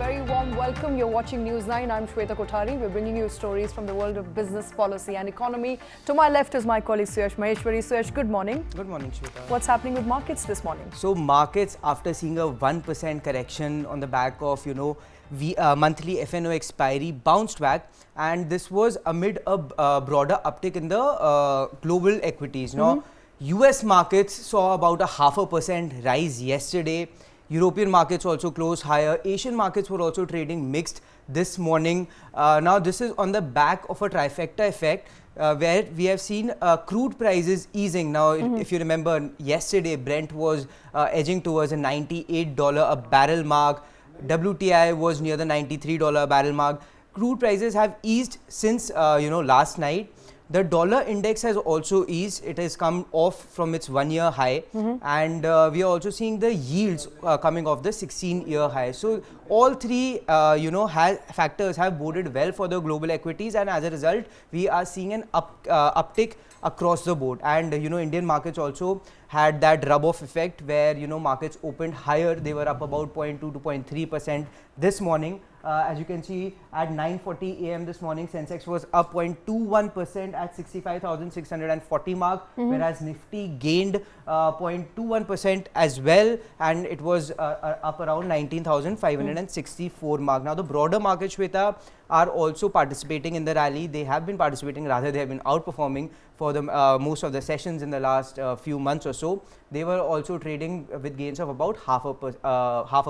very warm welcome. You're watching News9. I'm Shweta Kothari. We're bringing you stories from the world of business, policy and economy. To my left is my colleague Suyash Maheshwari. Suyash, good morning. Good morning, Shweta. What's happening with markets this morning? So markets, after seeing a 1% correction on the back of, monthly FNO expiry, bounced back, and this was amid a broader uptick in the global equities. Now, US markets saw about a 0.5% rise yesterday. European markets also closed higher. Asian markets were also trading mixed this morning. Now, this is on the back of a trifecta effect where we have seen crude prices easing. Now, if you remember, yesterday Brent was edging towards a $98 a barrel mark. WTI was near the $93 a barrel mark. Crude prices have eased since last night. The dollar index has also eased. It has come off from its one-year high, and we are also seeing the yields coming off the 16-year high. So all three, factors have boded well for the global equities, and as a result, we are seeing an uptick across the board. And Indian markets also had that rub-off effect where markets opened higher. They were up about 0.2 to 0.3% this morning. As you can see, at 9:40 a.m. this morning, Sensex was up 0.21% at 65,640 mark, whereas Nifty gained 0.21% as well, and it was up around 19,564 mark. Now, the broader market, Shweta, are also participating in the rally. They have been participating, rather they have been outperforming for the most of the sessions in the last few months or so. They were also trading with gains of about half a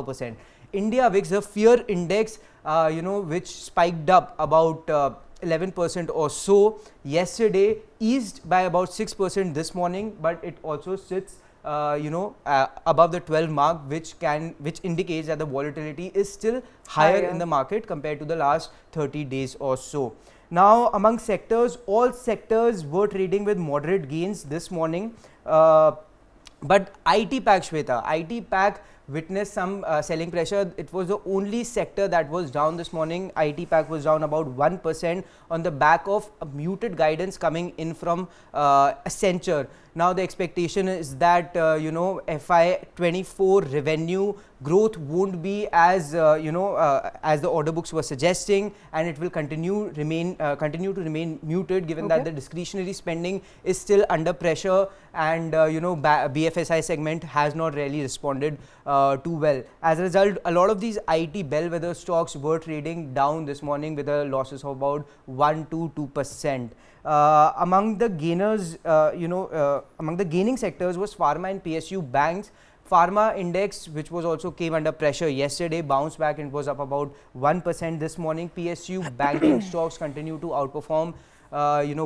percent. India VIX, the fear index, which spiked up about 11% or so yesterday, eased by about 6% this morning, but it also sits above the 12 mark, which indicates that the volatility is still higher in the market compared to the last 30 days or so. Now, among sectors, all sectors were trading with moderate gains this morning, but IT pack, Shweta, IT pack witnessed some selling pressure. It was the only sector that was down this morning. IT pack was down about 1% on the back of a muted guidance coming in from Accenture. Now, the expectation is that FY24 revenue growth won't be as as the order books were suggesting, and it will continue to remain muted, given that the discretionary spending is still under pressure, and BFSI segment has not really responded too well. As a result, a lot of these IT bellwether stocks were trading down this morning with a losses of about 1 to 2%. Among the gainers, among the gaining sectors was pharma and PSU banks. Pharma index, which was also came under pressure yesterday, bounced back and was up about 1% this morning. PSU banking stocks continue to outperform,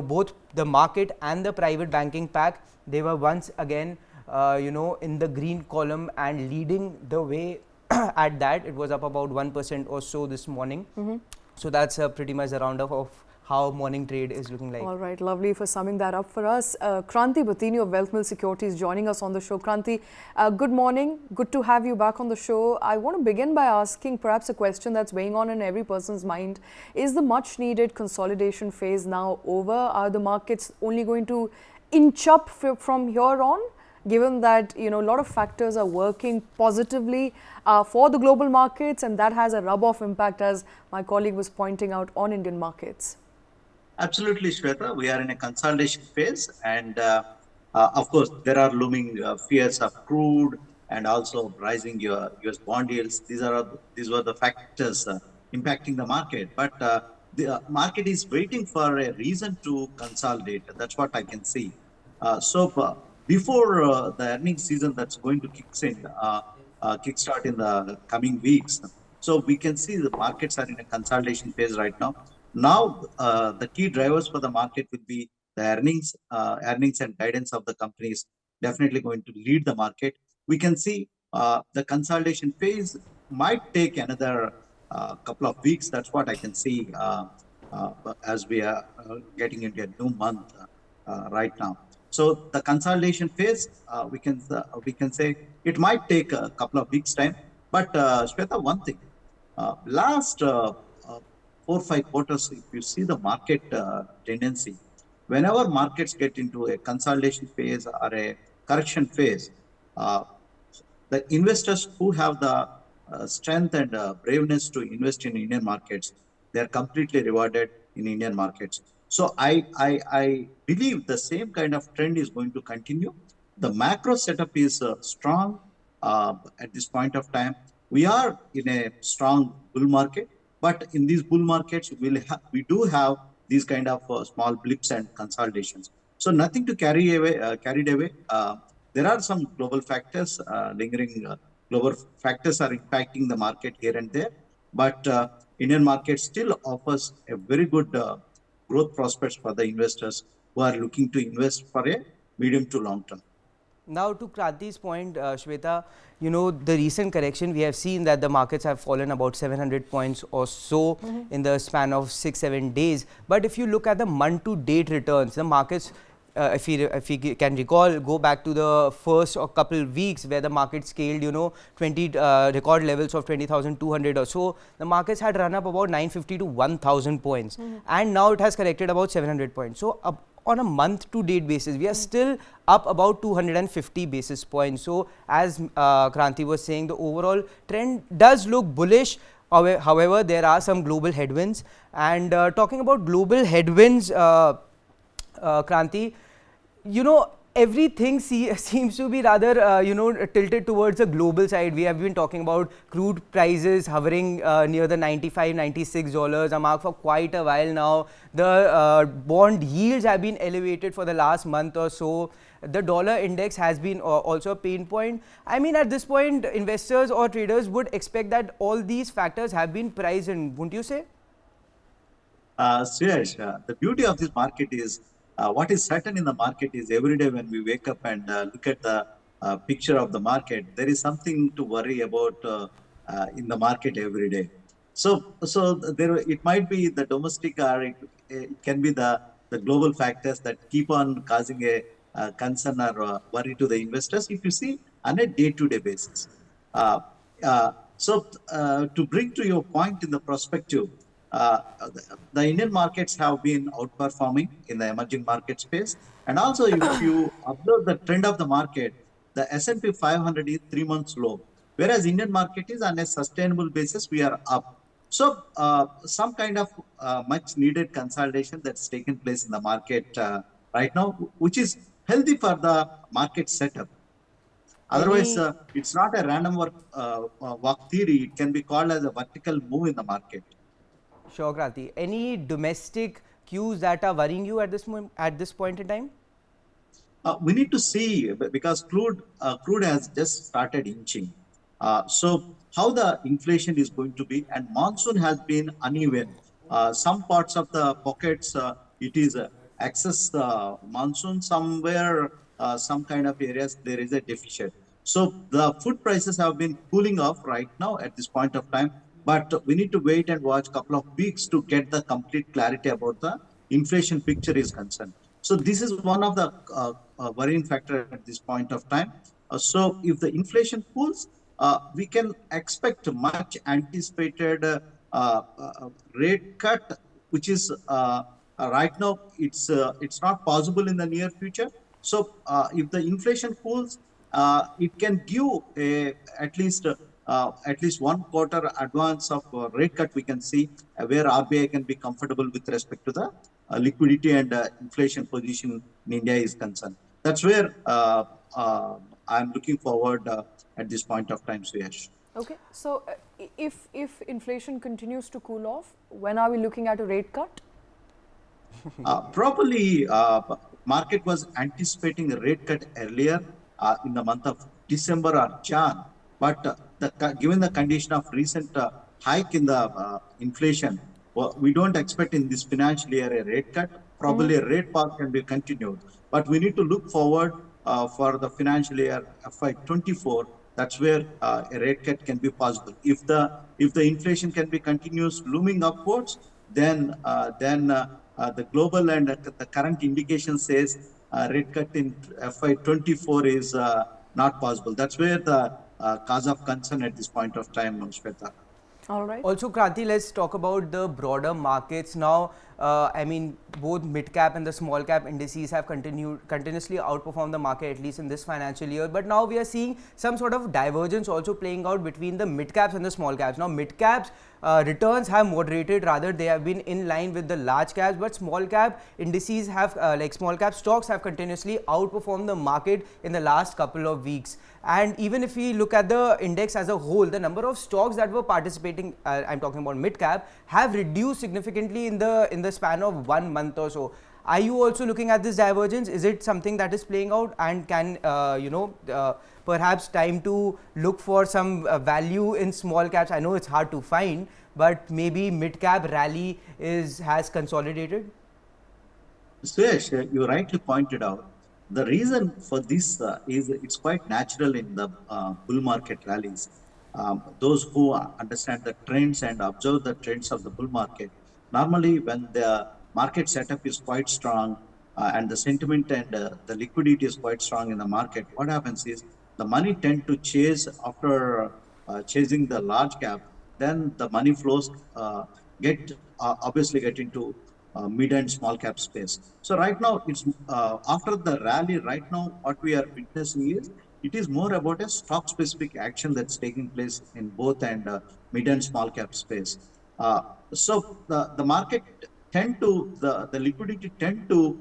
both the market and the private banking pack. They were once again, in the green column and leading the way at that. It was up about 1% or so this morning. So that's pretty much the roundup of how morning trade is looking like. All right, lovely for summing that up for us. Kranti Bhatini of Wealth Mill Securities joining us on the show. Kranti, good morning. Good to have you back on the show. I want to begin by asking perhaps a question that's weighing on in every person's mind. Is the much needed consolidation phase now over? Are the markets only going to inch up from here on, given that a lot of factors are working positively for the global markets, and that has a rub-off impact, as my colleague was pointing out, on Indian markets? Absolutely, Shweta. We are in a consolidation phase, and of course, there are looming fears of crude and also rising US bond yields. These were the factors impacting the market. But the market is waiting for a reason to consolidate. That's what I can see. Before the earnings season that's going to kickstart in the coming weeks, so we can see the markets are in a consolidation phase right now. Now, the key drivers for the market will be the earnings and guidance of the companies definitely going to lead the market. We can see the consolidation phase might take another couple of weeks. That's what I can see as we are getting into a new month right now. So the consolidation phase, we can say it might take a couple of weeks time. But Shweta, one thing, last 4-5 quarters, if you see the market tendency, whenever markets get into a consolidation phase or a correction phase, the investors who have the strength and braveness to invest in Indian markets, they are completely rewarded in Indian markets. So I believe the same kind of trend is going to continue. The macro setup is strong at this point of time. We are in a strong bull market, but in these bull markets, we do have these kind of small blips and consolidations. So nothing to carried away. There are some global factors, lingering global factors are impacting the market here and there, but Indian market still offers a very good growth prospects for the investors who are looking to invest for a medium to long term. Now, to Kranti's point, Shweta, the recent correction, we have seen that the markets have fallen about 700 points or so in the span of 6-7 days. But if you look at the month-to-date returns, the markets, if we can recall, go back to the first or couple weeks where the market scaled, 20 record levels of 20,200 or so. The markets had run up about 950 to 1,000 points, and now it has corrected about 700 points. So on a month-to-date basis, we are still up about 250 basis points. So as Kranti was saying, the overall trend does look bullish. However, there are some global headwinds. And talking about global headwinds, Kranti, everything seems to be rather, tilted towards the global side. We have been talking about crude prices hovering near the $95, $96 a mark for quite a while now. The bond yields have been elevated for the last month or so. The dollar index has been also a pain point. I mean, at this point, investors or traders would expect that all these factors have been priced in, wouldn't you say? Suyash, the beauty of this market is what is certain in the market is every day when we wake up and look at the picture of the market, there is something to worry about in the market every day. So there it might be the domestic or it can be the global factors that keep on causing a concern or worry to the investors. If you see on a day-to-day basis, uh, to bring to your point in the perspective, the Indian markets have been outperforming in the emerging market space. And also, if you observe the trend of the market, the S&P 500 is 3 months low, whereas Indian market is on a sustainable basis, we are up. So, some kind of much needed consolidation that's taken place in the market right now, which is healthy for the market setup. Otherwise, Any it's not a random walk theory. It can be called as a vertical move in the market. Sure, Kranti. Any domestic cues that are worrying you at this point in time? We need to see because crude has just started inching. So how the inflation is going to be, and monsoon has been uneven. Some parts of the pockets it is excess monsoon. Somewhere, some kind of areas there is a deficit. So the food prices have been cooling off right now at this point of time. But we need to wait and watch a couple of weeks to get the complete clarity about the inflation picture is concerned. So this is one of the worrying factor at this point of time. So if the inflation cools, we can expect much anticipated rate cut, which is right now it's not possible in the near future. So if the inflation cools, it can give at least 1 quarter advance of rate cut. We can see where RBI can be comfortable with respect to the liquidity and inflation position in India is concerned. That's where I'm looking forward at this point of time, Suyash. Okay, so if inflation continues to cool off, when are we looking at a rate cut? Probably, market was anticipating a rate cut earlier in the month of December or Jan, but given the condition of recent hike in the inflation, we don't expect in this financial year a rate cut. Probably a rate path can be continued, but we need to look forward for the financial year FY24. That's where a rate cut can be possible. If the inflation can be continuous looming upwards, then the global and the current indication says rate cut in FY24 is not possible. That's where the cause of concern at this point of time, Shweta. All right. Also, Kranti, let's talk about the broader markets now. I mean, both mid cap and the small cap indices have continuously outperformed the market, at least in this financial year. But now we are seeing some sort of divergence also playing out between the mid caps and the small caps. Now, mid caps returns have moderated, rather they have been in line with the large caps, but small cap indices have like small cap stocks have continuously outperformed the market in the last couple of weeks. And even if we look at the index as a whole, the number of stocks that were participating, I'm talking about mid cap, have reduced significantly in the span of 1 month or so. Are you also looking at this divergence? Is it something that is playing out, and can perhaps time to look for some value in small caps? I know it's hard to find, but maybe mid cap rally has consolidated. Suresh, you rightly pointed out the reason for this is it's quite natural in the bull market rallies. Those who understand the trends and observe the trends of the bull market, normally when the market setup is quite strong and the sentiment and the liquidity is quite strong in the market, what happens is the money tend to chase after chasing the large cap. Then the money flows get obviously get into mid and small cap space. So right now, it's after the rally. Right now, what we are witnessing is it is more about a stock specific action that's taking place in both and mid and small cap space. Uh, so the market tend to the liquidity tend to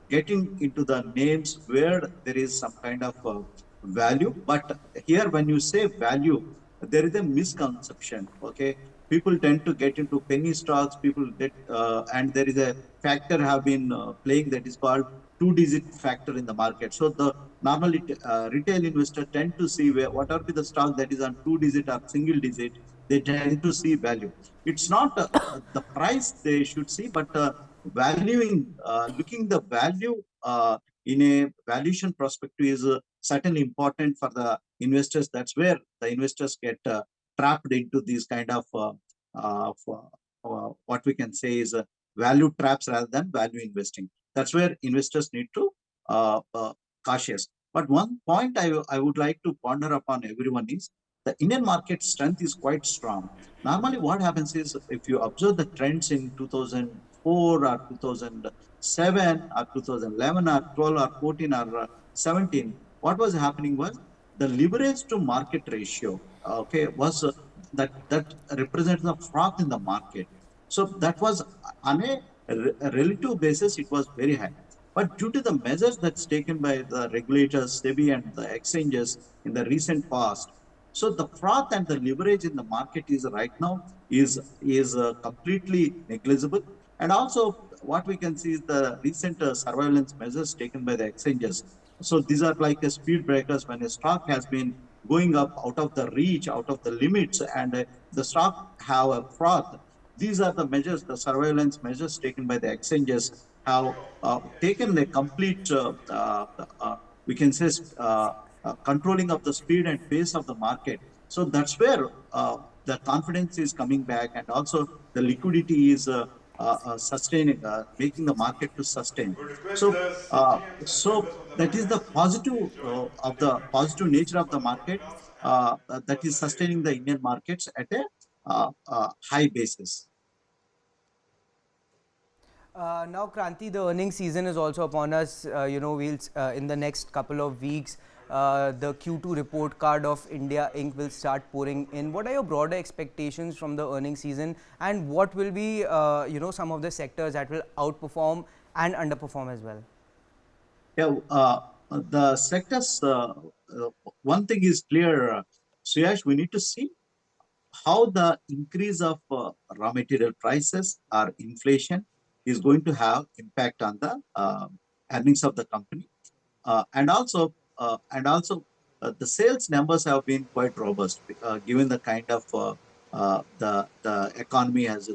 getting into the names where there is some kind of value. But here, when you say value, there is a misconception. Okay, people tend to get into penny stocks. People get and there is a factor have been playing that is called two-digit factor in the market. So the normally retail investor tend to see where whatever be the stock that is on two-digit or single-digit, they tend to see value. It's not the price they should see, but valuing, looking the value in a valuation perspective is certainly important for the investors. That's where the investors get trapped into these kind of what we can say is value traps rather than value investing. That's where investors need to uh, uh, cautious. But one point I would like to ponder upon everyone is the Indian market strength is quite strong. Normally, what happens is if you observe the trends in 2004 or 2007 or 2011 or 12 or 14 or 17, what was happening was the leverage to market ratio, okay, was that represents the froth in the market. So that was on a relative basis, it was very high. But due to the measures that's taken by the regulators, SEBI and the exchanges in the recent past, so the froth and the leverage in the market is right now is completely negligible. And also, what we can see is the recent surveillance measures taken by the exchanges. So these are like a speed breakers when a stock has been going up out of the reach, out of the limits, and the stock have a froth. These are the measures, the surveillance measures taken by the exchanges have taken a complete, we can say, controlling of the speed and pace of the market. So that's where the confidence is coming back, and also the liquidity is sustaining, making the market to sustain. So, so that is the positive of the positive nature of the market that is sustaining the Indian markets at a high basis. Now, Kranti, the earnings season is also upon us. We'll in the next couple of weeks, the Q2 report card of India Inc. will start pouring in. What are your broader expectations from the earnings season, and what will be, some of the sectors that will outperform and underperform as well? Yeah, the sectors. One thing is clear, Suyash. We need to see how the increase of raw material prices or inflation is going to have impact on the earnings of the company, and also the sales numbers have been quite robust given the kind of the economy has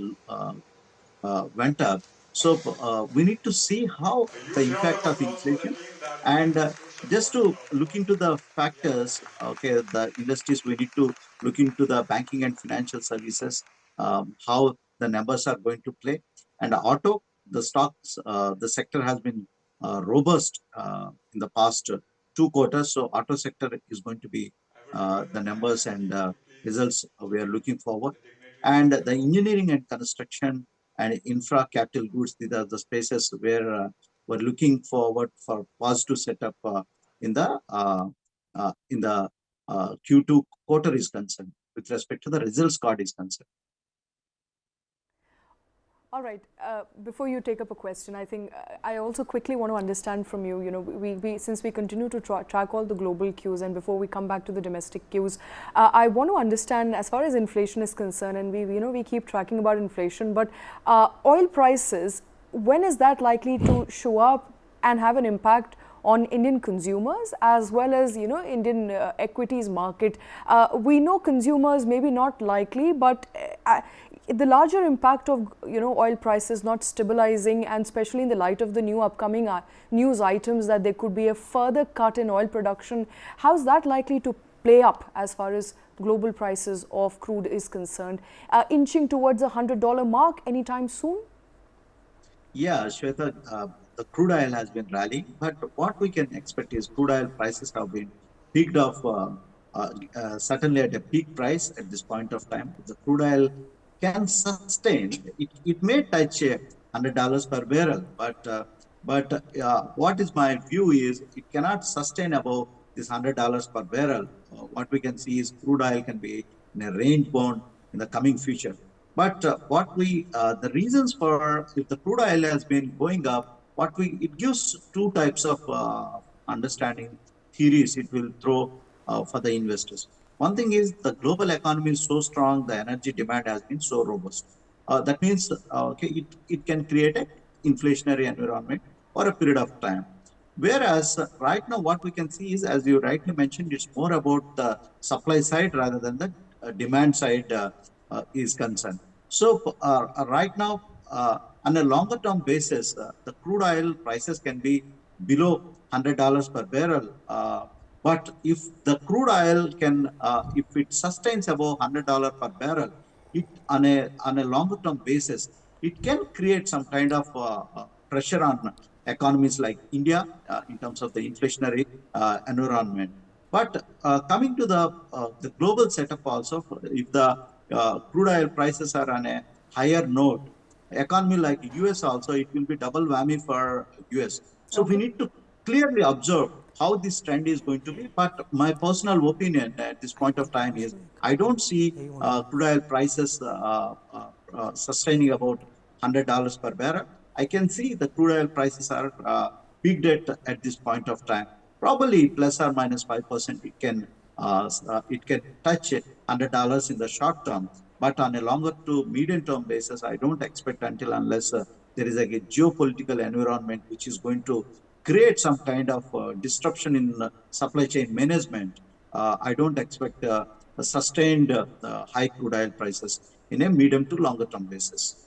went up. So we need to see how the impact of inflation and just to look into the factors. Okay, the industries we need to look into the banking and financial services, how the numbers are going to play, and auto, the stocks, the sector has been robust in the past 2 quarters. So auto sector is going to be the numbers and results we are looking forward, and the engineering and construction and infra capital goods. These are the spaces where we're looking forward for positive setup in the Q2 quarter is concerned with respect to the results card is concerned. All right. Before you take up a question, I think I also quickly want to understand from you. You know, since we continue to track all the global cues, and before we come back to the domestic cues, I want to understand as far as inflation is concerned. And we keep tracking about inflation, but oil prices. When is that likely to show up and have an impact on Indian consumers as well as Indian equities market? We know consumers maybe not likely, but the larger impact of oil prices not stabilizing, and especially in the light of the new upcoming news items that there could be a further cut in oil production, how's that likely to play up as far as global prices of crude is concerned? Inching towards a $100 mark anytime soon? Yeah, Shweta, the crude oil has been rallying, but what we can expect is crude oil prices have been peaked off certainly at a peak price at this point of time. The crude oil can sustain. It may touch $100 per barrel, but what is my view is it cannot sustain above this $100 per barrel. What we can see is crude oil can be in a range bound in the coming future. But the reasons for if the crude oil has been going up, it gives two types of understanding theories it will throw for the investors. One thing is the global economy is so strong, the energy demand has been so robust. That means it can create an inflationary environment for a period of time. Whereas right now, what we can see is, as you rightly mentioned, it's more about the supply side rather than the demand side is concerned. So right now, on a longer term basis, the crude oil prices can be below $100 per barrel. But if the crude oil if it sustains above $100 per barrel, it on a longer term basis, it can create some kind of pressure on economies like India in terms of the inflationary environment. But coming to the global setup also, if the crude oil prices are on a higher note, economy like US also, it will be double whammy for US. So we need to clearly observe how this trend is going to be. But my personal opinion at this point of time is I don't see crude oil prices sustaining about $100 per barrel. I can see the crude oil prices are peaked at this point of time. Probably plus or minus 5%, it can touch $100 in the short term. But on a longer to medium term basis, I don't expect until unless there is a geopolitical environment which is going to create some kind of disruption in supply chain management. I don't expect a sustained high crude oil prices in a medium to longer term basis.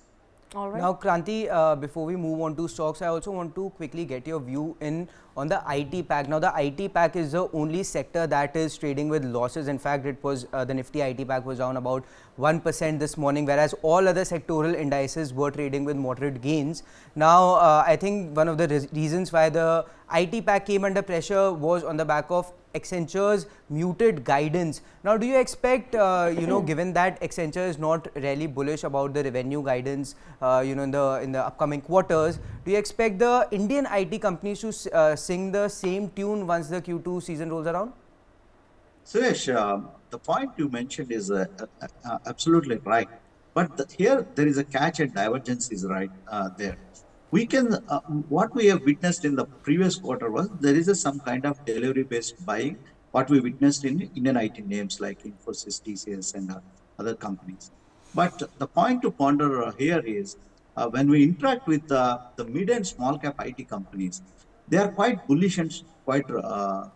All right. Now, Kranti, before we move on to stocks, I also want to quickly get your view on the IT pack. Now, the IT pack is the only sector that is trading with losses. In fact, it was the Nifty IT pack was down about 1% this morning, whereas all other sectoral indices were trading with moderate gains. Now, I think one of the reasons why the IT pack came under pressure was on the back of Accenture's muted guidance. Now, do you expect, given that Accenture is not really bullish about the revenue guidance, in the upcoming quarters, do you expect the Indian IT companies to sing the same tune once the Q2 season rolls around? Suresh, the point you mentioned is absolutely right. But here there is a catch and divergence is right there. What we have witnessed in the previous quarter was there is some kind of delivery based buying, what we witnessed in Indian IT names like Infosys, TCS, and other companies. But the point to ponder here is when we interact with the mid and small cap IT companies, they are quite bullish and quite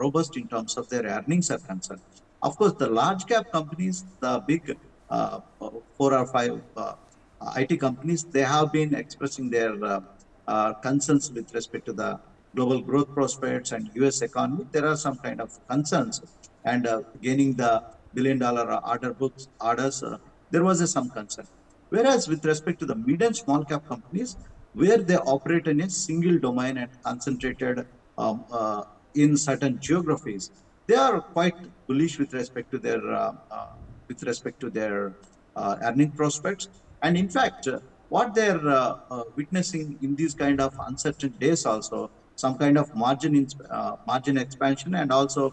robust in terms of their earnings are concerned. Of course, the large cap companies, the big four or five IT companies, they have been expressing their concerns with respect to the global growth prospects and US economy. There are some kind of concerns, and gaining the $1 billion orders, there was some concern. Whereas with respect to the mid and small cap companies, where they operate in a single domain and concentrated in certain geographies, they are quite bullish with respect to their earning prospects. And in fact, what they're witnessing in these kind of uncertain days also, some kind of margin expansion, and also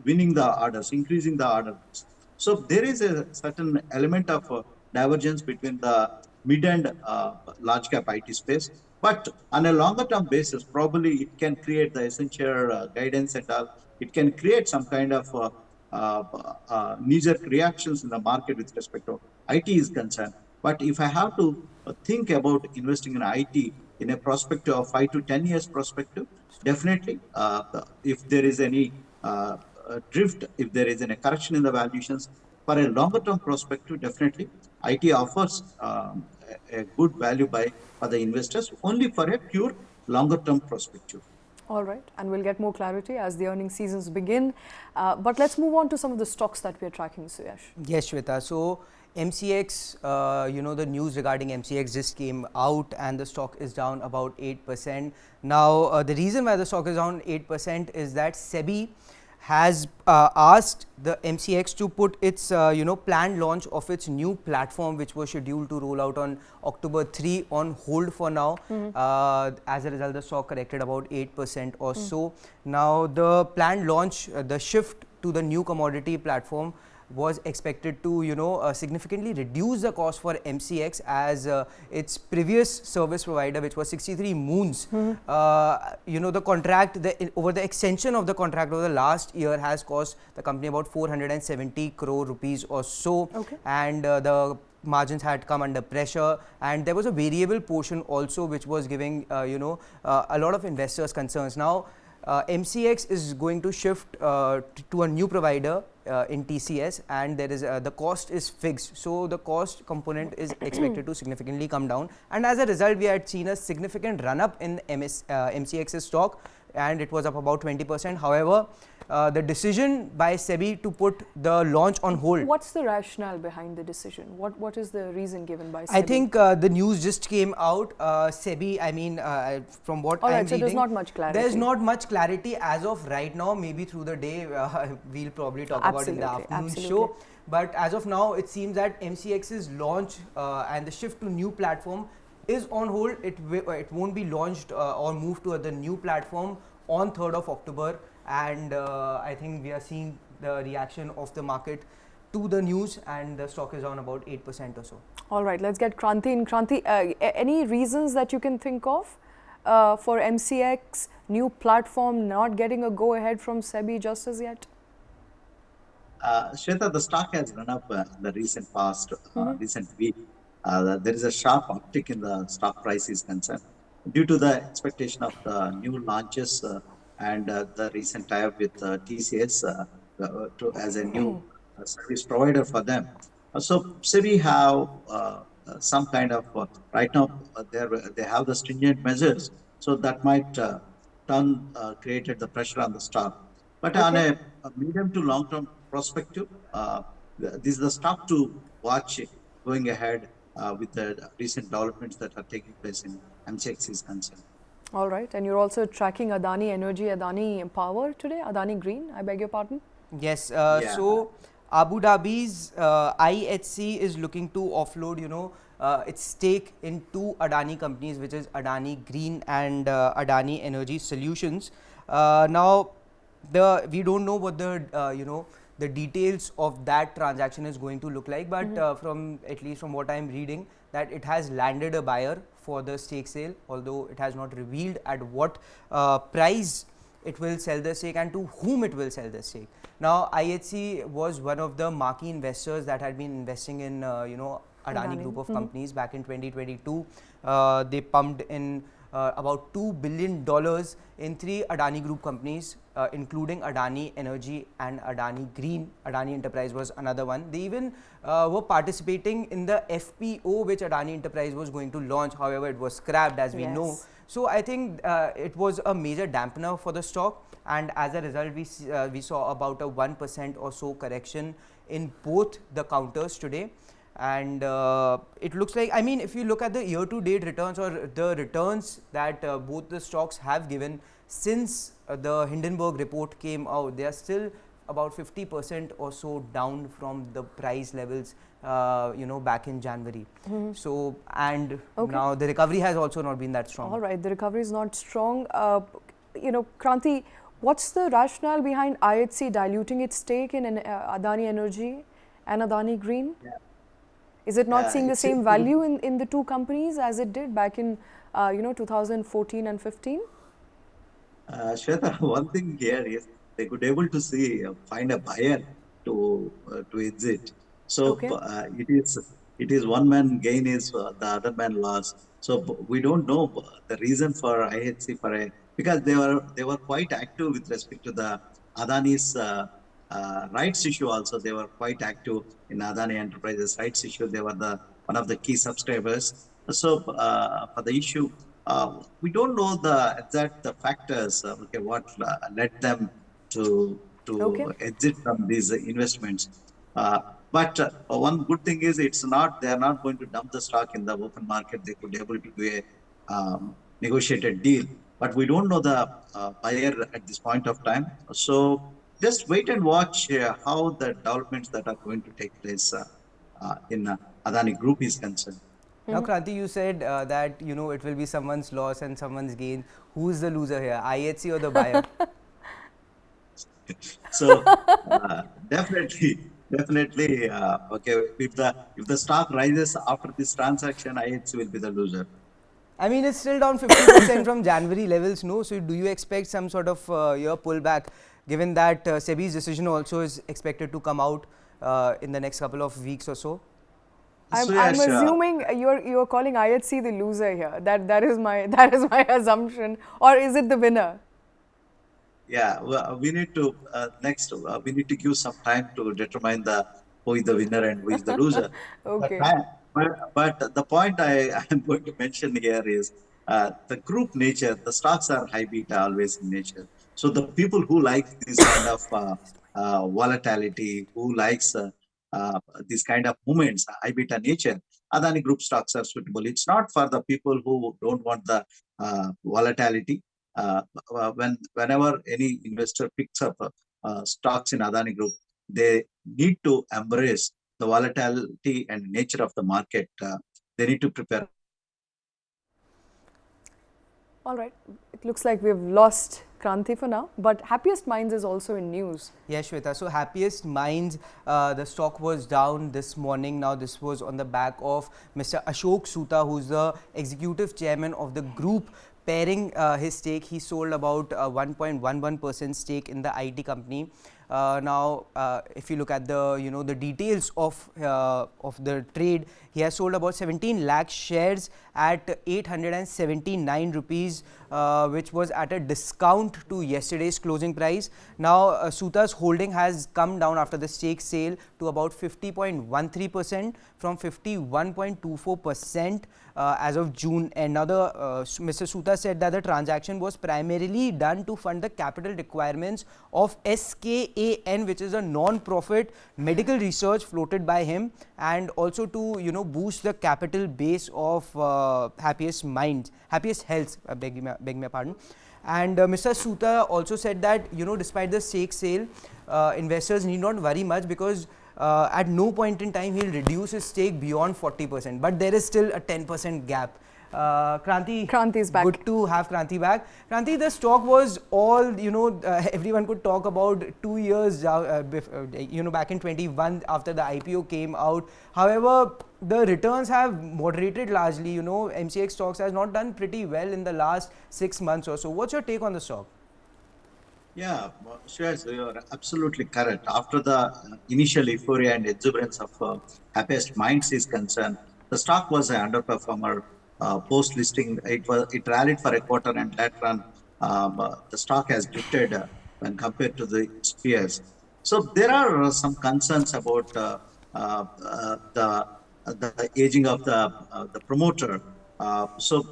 winning the orders, increasing the order books. So there is a certain element of divergence between the mid and large cap IT space. But on a longer term basis, probably it can create the essential guidance and all. It can create some kind of uh, knee-jerk reactions in the market with respect to IT is concerned. But if I have to think about investing in IT in a perspective of 5 to 10 years perspective, definitely, if there is any drift, if there is any correction in the valuations, for a longer term perspective, definitely IT offers a good value buy for the investors only for a pure longer term perspective. All right, and we'll get more clarity as the earnings seasons begin. But let's move on to some of the stocks that we're tracking, Suyash. Yes, Shweta. So MCX, the news regarding MCX just came out and the stock is down about 8%. Now, the reason why the stock is down 8% is that SEBI has asked the MCX to put its planned launch of its new platform, which was scheduled to roll out on October 3, on hold for now. As a result, the stock corrected about 8% or so. Now the planned launch, the shift to the new commodity platform was expected to significantly reduce the cost for MCX, as its previous service provider, which was 63 Moons, the contract, over the extension of the contract over the last year has cost the company about 470 crore rupees or so. Okay. And the margins had come under pressure, and there was a variable portion also which was giving a lot of investors concerns. Now MCX is going to shift to a new provider in TCS, and there is the cost is fixed, so the cost component is expected to significantly come down, and as a result we had seen a significant run up in MCX's stock, and it was up about 20%. However, the decision by SEBI to put the launch on hold. What's the rationale behind the decision? What is the reason given by SEBI? I think the news just came out. SEBI, from what I'm reading, so there's not much clarity. There's not much clarity as of right now. Maybe through the day we'll probably talk about in the afternoon show. But as of now, it seems that MCX's launch and the shift to new platform is on hold. It won't be launched or moved to the new platform on 3rd of October. And I think we are seeing the reaction of the market to the news, and the stock is down about 8% or so. All right, let's get Kranti in. Kranti, any reasons that you can think of for MCX new platform not getting a go ahead from SEBI just as yet? Shweta, the stock has run up in the recent past, recent week. There is a sharp uptick in the stock price is concerned due to the expectation of the new launches and the recent tie-up with TCS as a new service provider for them. So SEBI have some kind of right now they have the stringent measures, so that might created the pressure on the stock. But on a medium to long term perspective, this is the stock to watch going ahead with the recent developments that are taking place in MCX is concerned. All right, and you're also tracking Adani Energy, Adani Power today, Adani Green, I beg your pardon? Yes, so Abu Dhabi's IHC is looking to offload, its stake in two Adani companies, which is Adani Green and Adani Energy Solutions. Now, we don't know what the details of that transaction is going to look like, but at least from what I'm reading, that it has landed a buyer for the stake sale, although it has not revealed at what price it will sell the stake and to whom it will sell the stake. Now, IHC was one of the marquee investors that had been investing in Adani Group of companies back in 2022. They pumped in about $2 billion in 3 Adani Group companies, including Adani Energy and Adani Green. Adani Enterprise was another one. They even were participating in the FPO which Adani Enterprise was going to launch. However, it was scrapped, as we know. So I think it was a major dampener for the stock, and as a result we saw about a 1% or so correction in both the counters today. And it looks like, if you look at the year-to-date returns or the returns that both the stocks have given since the Hindenburg report came out, they are still about 50% or so down from the price levels, back in January. So, and now the recovery has also not been that strong. All right, the recovery is not strong. Kranti, what's the rationale behind IHC diluting its stake in Adani Energy and Adani Green? Yeah. Is it not seeing the It's same value in the two companies as it did back in 2014 and 15? Shweta, one thing here is they could able to see find a buyer to exit. So Okay. it is one man gain is the other man loss. So we don't know the reason for IHC for a because they were quite active with respect to the Adani's rights issue. Also, they were quite active in Adani Enterprises rights issue. They were the one of the key subscribers. So for the issue. We don't know the exact factors. Okay, what led them Okay. to exit from these investments. But one good thing is it's not they are not going to dump the stock in the open market. They could able to do a negotiated deal. But we don't know the buyer at this point of time. So just wait and watch how the developments that are going to take place in Adani Group is concerned. Now, Kranti, you said that it will be someone's loss and someone's gain. Who's the loser here, IHC or the buyer? So definitely, okay. If the stock rises after this transaction, IHC will be the loser. I mean, it's still down 50% from January levels, no? So, do you expect some sort of pullback, given that SEBI's decision also is expected to come out in the next couple of weeks or so? So I'm yes, assuming you're calling IHC the loser here. That is my assumption, or is it the winner? yeah. Well, we need to next. We need to give some time to determine who is the winner and who is the loser. But, Okay. I, but the point I am going to mention here is the group nature. The stocks are high beta always in nature. So the people who like this kind of volatility, who likes this kind of movements, high beta nature, Adani Group stocks are suitable. It's not for the people who don't want the volatility. Whenever any investor picks up stocks in Adani Group, they need to embrace the volatility and nature of the market. They need to prepare. All right. It looks like we've lost Kranti for now, but Happiest Minds is also in news. Yes, Shweta. So, Happiest Minds, the stock was down this morning. Now, this was on the back of Mr. Ashok Soota, who's the executive chairman of the group, pairing his stake. He sold about 1.11% stake in the IT company. Now, if you look at the the details of the trade, he has sold about 17 lakh shares at 879 rupees, which was at a discount to yesterday's closing price. Now, Suta's holding has come down after the stake sale to about 50.13% from 51.24% as of June. And now Mr. Soota said that the transaction was primarily done to fund the capital requirements of SKAN, which is a non-profit medical research floated by him, and also to boost the capital base of Happiest Minds, Happiest Health, beg my pardon. And Mr. Soota also said that despite the stake sale, investors need not worry much, because at no point in time he'll reduce his stake beyond 40%, but there is still a 10% gap. Kranti is back. Good to have Kranti back. Kranti, the stock was all everyone could talk about 2 years back in 21 after the IPO came out. However, the returns have moderated largely. MCX stocks has not done pretty well in the last 6 months or so. What's your take on the stock? Yeah, sure. So you're absolutely correct. After the initial euphoria and exuberance of Happiest Minds is concerned, the stock was an underperformer. Post listing, it rallied for a quarter, and later on, the stock has drifted when compared to its peers. So there are some concerns about the aging of the promoter. So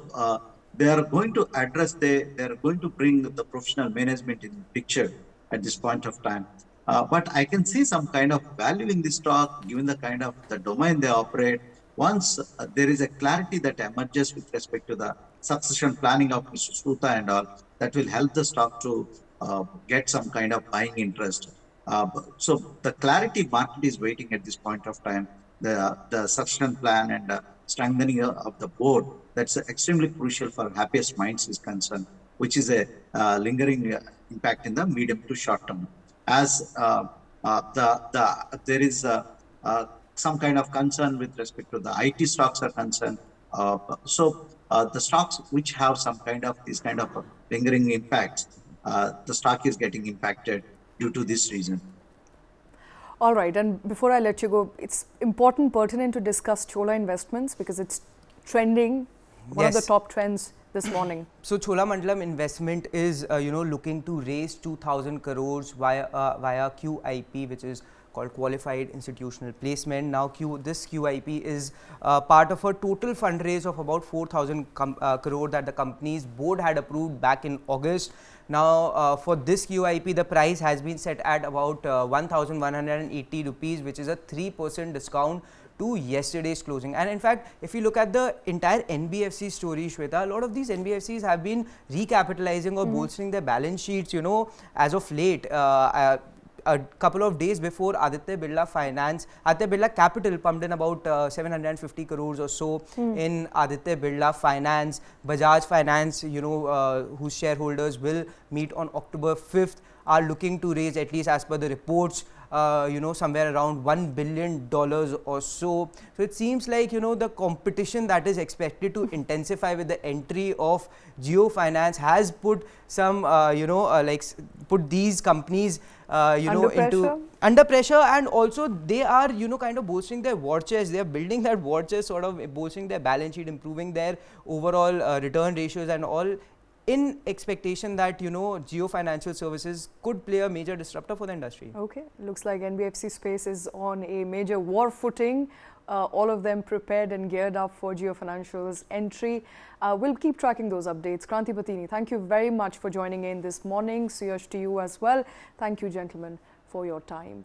they are going to address they are going to bring the professional management in picture at this point of time. But I can see some kind of value in the stock given the kind of the domain they operate. Once there is a clarity that emerges with respect to the succession planning of Mr. Suta and all, that will help the stock to get some kind of buying interest. So the clarity market is waiting at this point of time. The succession plan and strengthening of the board, that's extremely crucial for Happiest Minds is concerned, which is a lingering impact in the medium to short term. As there is some kind of concern with respect to the IT stocks are concerned. The stocks which have some kind of this kind of lingering impacts, the stock is getting impacted due to this reason. All right, and before I let you go, it's important, pertinent to discuss Chola Investments because it's trending, one of the top trends this morning. So Cholamandalam Investment is, looking to raise 2,000 crores via QIP, which is called Qualified Institutional Placement. Now, this QIP is part of a total fundraise of about 4,000 crore that the company's board had approved back in August. Now, for this QIP, the price has been set at about 1,180 rupees, which is a 3% discount to yesterday's closing. And in fact, if you look at the entire NBFC story, Shweta, a lot of these NBFCs have been recapitalizing or bolstering their balance sheets, as of late. A couple of days before, Aditya Birla Capital pumped in about 750 crores or so in Aditya Birla Finance. Bajaj Finance, whose shareholders will meet on October 5th, are looking to raise, at least as per the reports, somewhere around $1 billion or so. So it seems like, the competition that is expected to intensify with the entry of Jio Finance has put some, put these companies, under pressure, and also they are, kind of boosting their war chest. They are building that war chest, sort of boosting their balance sheet, improving their overall return ratios and all, in expectation that, Jio Financial Services could play a major disruptor for the industry. Okay, looks like NBFC space is on a major war footing. All of them prepared and geared up for Jio Financial's entry. We'll keep tracking those updates. Kranti Patini, thank you very much for joining in this morning. Suyash, to you as well. Thank you, gentlemen, for your time.